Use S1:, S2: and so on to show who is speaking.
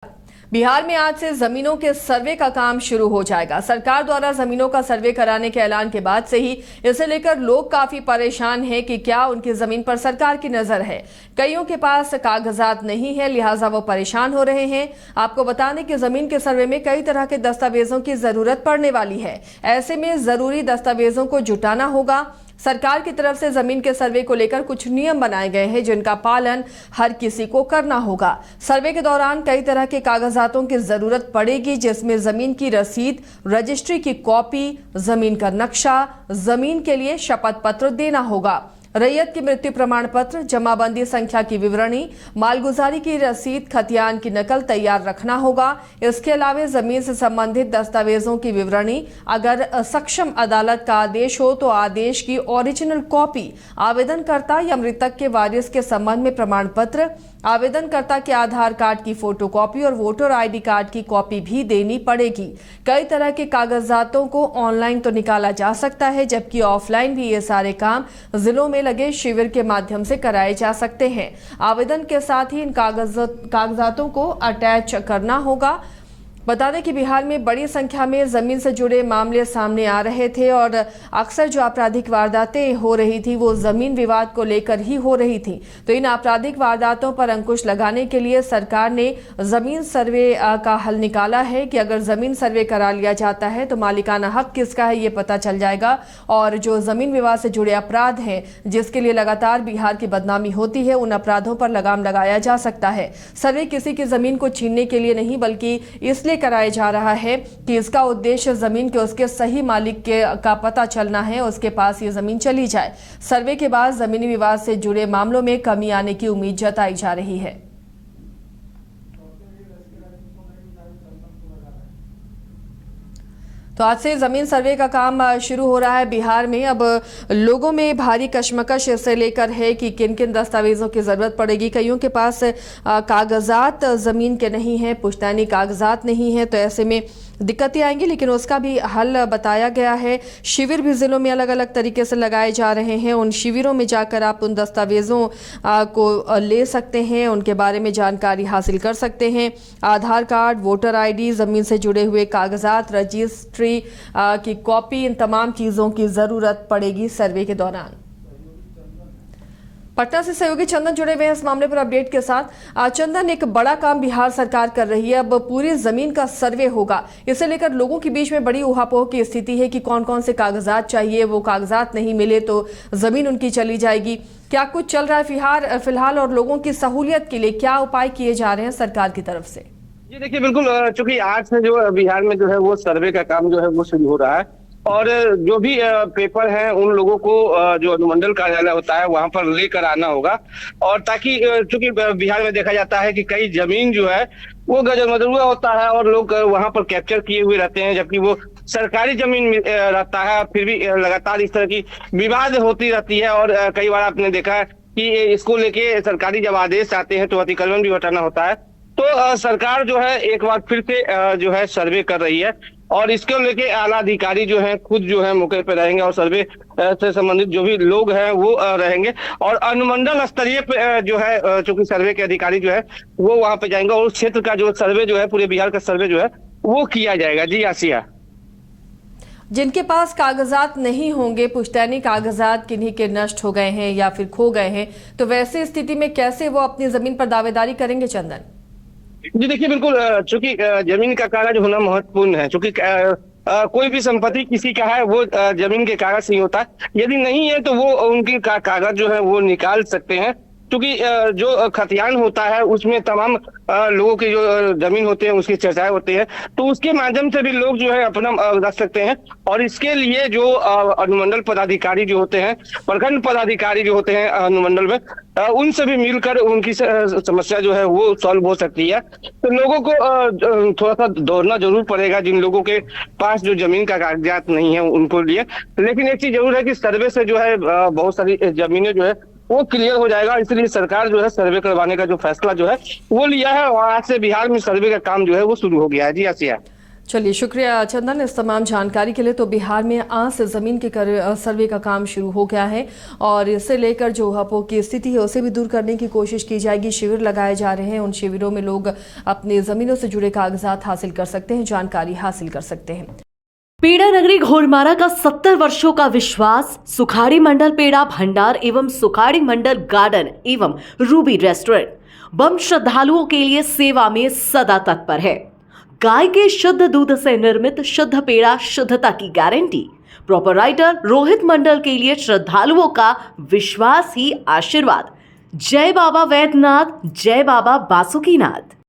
S1: बिहार में आज से जमीनों के सर्वे का काम शुरू हो जाएगा। सरकार द्वारा जमीनों का सर्वे कराने के ऐलान के बाद से ही इसे लेकर लोग काफी परेशान हैं कि क्या उनकी जमीन पर सरकार की नजर है। कईयों के पास कागजात नहीं है, लिहाजा वो परेशान हो रहे हैं। आपको बता दें कि जमीन के सर्वे में कई तरह के दस्तावेजों की जरूरत पड़ने वाली है। ऐसे में जरूरी दस्तावेजों को जुटाना होगा। सरकार की तरफ से जमीन के सर्वे को लेकर कुछ नियम बनाए गए हैं जिनका पालन हर किसी को करना होगा। सर्वे के दौरान कई तरह के कागजातों की जरूरत पड़ेगी, जिसमें जमीन की रसीद, रजिस्ट्री की कॉपी, जमीन का नक्शा, जमीन के लिए शपथ पत्र देना होगा, रैयत की मृत्यु प्रमाण पत्र, जमाबंदी संख्या की विवरणी, मालगुजारी की रसीद, खतियान की नकल तैयार रखना होगा। इसके अलावा जमीन से संबंधित दस्तावेजों की विवरणी, अगर सक्षम अदालत का आदेश हो तो आदेश की ओरिजिनल कॉपी, आवेदनकर्ता या मृतक के वारिस के संबंध में प्रमाण पत्र, आवेदनकर्ता के आधार कार्ड की फोटोकॉपी और वोटर आईडी कार्ड की कॉपी भी देनी पड़ेगी। कई तरह के कागजातों को ऑनलाइन तो निकाला जा सकता है, जबकि ऑफलाइन भी ये सारे काम जिलों में लगे शिविर के माध्यम से कराए जा सकते हैं। आवेदन के साथ ही इन कागजातों को अटैच करना होगा। बता दें कि बिहार में बड़ी संख्या में जमीन से जुड़े मामले सामने आ रहे थे और अक्सर जो आपराधिक वारदातें हो रही थी वो जमीन विवाद को लेकर ही हो रही थी। तो इन आपराधिक वारदातों पर अंकुश लगाने के लिए सरकार ने जमीन सर्वे का हल निकाला है कि अगर जमीन सर्वे करा लिया जाता है तो मालिकाना हक किसका है ये पता चल जाएगा, और जो जमीन विवाद से जुड़े अपराध हैं जिसके लिए लगातार बिहार की बदनामी होती है, उन अपराधों पर लगाम लगाया जा सकता है। सर्वे किसी की जमीन को छीनने के लिए नहीं, बल्कि इसलिए कराया जा रहा है कि इसका उद्देश्य जमीन के उसके सही मालिक का पता चलना है, उसके पास ये जमीन चली जाए। सर्वे के बाद जमीनी विवाद से जुड़े मामलों में कमी आने की उम्मीद जताई जा रही है। तो आज से जमीन सर्वे का काम शुरू हो रहा है बिहार में। अब लोगों में भारी कशमकश इसे लेकर है कि किन किन दस्तावेजों की जरूरत पड़ेगी। कईयों के पास कागजात जमीन के नहीं है, पुश्तैनी कागजात नहीं है, तो ऐसे में दिक्कतें आएंगी, लेकिन उसका भी हल बताया गया है। शिविर भी जिलों में अलग अलग तरीके से लगाए जा रहे हैं। उन शिविरों में जाकर आप उन दस्तावेजों को ले सकते हैं, उनके बारे में जानकारी हासिल कर सकते हैं। आधार कार्ड, वोटर आईडी, जमीन से जुड़े हुए कागजात, रजिस्ट्री की कॉपी, इन तमाम चीजों की जरूरत पड़ेगी सर्वे के दौरान। पटना से सहयोगी चंदन जुड़े हुए हैं इस मामले पर अपडेट के साथ। चंदन, एक बड़ा काम बिहार सरकार कर रही है, अब पूरी जमीन का सर्वे होगा। इसे लेकर लोगों के बीच में बड़ी उहापोह की स्थिति है कि कौन कौन से कागजात चाहिए, वो कागजात नहीं मिले तो जमीन उनकी चली जाएगी। क्या कुछ चल रहा है फिलहाल, और लोगों की सहूलियत के लिए क्या उपाय किए जा रहे हैं सरकार की तरफ से?
S2: ये देखिए, बिल्कुल चूंकि आज से जो बिहार में जो है वो सर्वे का काम जो है वो शुरू हो रहा है, और जो भी पेपर हैं उन लोगों को जो अनुमंडल कार्यालय होता है वहां पर लेकर आना होगा। और ताकि चूंकि बिहार में देखा जाता है कि कई जमीन जो है वो गजरमजरुआ होता है और लोग वहां पर कैप्चर किए हुए रहते हैं, जबकि वो सरकारी जमीन रहता है। फिर भी लगातार इस तरह की विवाद होती रहती है, और कई बार आपने देखा है कि इसको लेके सरकारी जब आदेश आते हैं तो अतिक्रमण भी हटाना होता है। तो सरकार जो है एक बार फिर से जो है सर्वे कर रही है, और इसको लेके आला अधिकारी जो है खुद जो है मौके पे रहेंगे, और सर्वे से संबंधित जो भी लोग हैं वो रहेंगे, और अनुमंडल स्तरीय पे जो है चूंकि सर्वे के अधिकारी जो है वो वहां पे जाएंगे, और उस क्षेत्र का जो सर्वे जो है, पूरे बिहार का सर्वे जो है वो किया जाएगा। जी आसिया,
S1: जिनके पास कागजात नहीं होंगे, पुश्तैनी कागजात किन्हीं के नष्ट हो गए हैं या फिर खो गए हैं, तो वैसे स्थिति में कैसे वो अपनी जमीन पर दावेदारी करेंगे चंदन?
S2: जी देखिए, बिल्कुल चूंकि जमीन का कागज होना महत्वपूर्ण है, चूंकि कोई भी संपत्ति किसी का है वो जमीन के कागज से ही होता है। यदि नहीं है तो वो उनकी कागज जो है वो निकाल सकते हैं, क्योंकि जो खतियान होता है उसमें तमाम लोगों की जो जमीन होते हैं उसकी चर्चाएं होती है, तो उसके माध्यम से भी लोग जो है अपना रख सकते हैं। और इसके लिए जो अनुमंडल पदाधिकारी जो होते हैं, प्रखंड पदाधिकारी जो होते हैं अनुमंडल में, उनसे भी मिलकर उनकी समस्या जो है वो सॉल्व हो सकती है। तो लोगों को थोड़ा सा दौड़ना जरूर पड़ेगा, जिन लोगों के पास जो जमीन का कागजात नहीं है उनको लिए। लेकिन एक चीज जरूर है कि सर्वे से जो है बहुत सारी जमीनें जो है वो क्लियर हो जाएगा, इसलिए सरकार जो है सर्वे करवाने का जो फैसला जो है वो लिया है, और आज से बिहार में सर्वे का काम जो है वो शुरू हो गया है। जी आसिया।
S1: चलिए, शुक्रिया चंदन इस तमाम जानकारी के लिए। तो बिहार में आज से ज़मीन के सर्वे का काम शुरू हो गया है और इसे लेकर जो हपो की स्थिति है उसे भी दूर करने की कोशिश की जाएगी। शिविर लगाए जा रहे हैं, उन शिविरों में लोग अपनी ज़मीनों से जुड़े कागजात हासिल कर सकते हैं, जानकारी हासिल कर सकते हैं।
S3: पेड़ा नगरी घोड़मारा का 70 वर्षों का विश्वास सुखाड़ी मंडल पेड़ा भंडार एवं सुखाड़ी मंडल गार्डन एवं रूबी रेस्टोरेंट बम श्रद्धालुओं के लिए सेवा में सदा तत्पर है। गाय के शुद्ध दूध से निर्मित शुद्ध पेड़ा शुद्धता की गारंटी। प्रोपराइटर रोहित मंडल के लिए श्रद्धालुओं का विश्वास ही आशीर्वाद। जय बाबा वैद्यनाथ, जय बाबा बासुकीनाथ।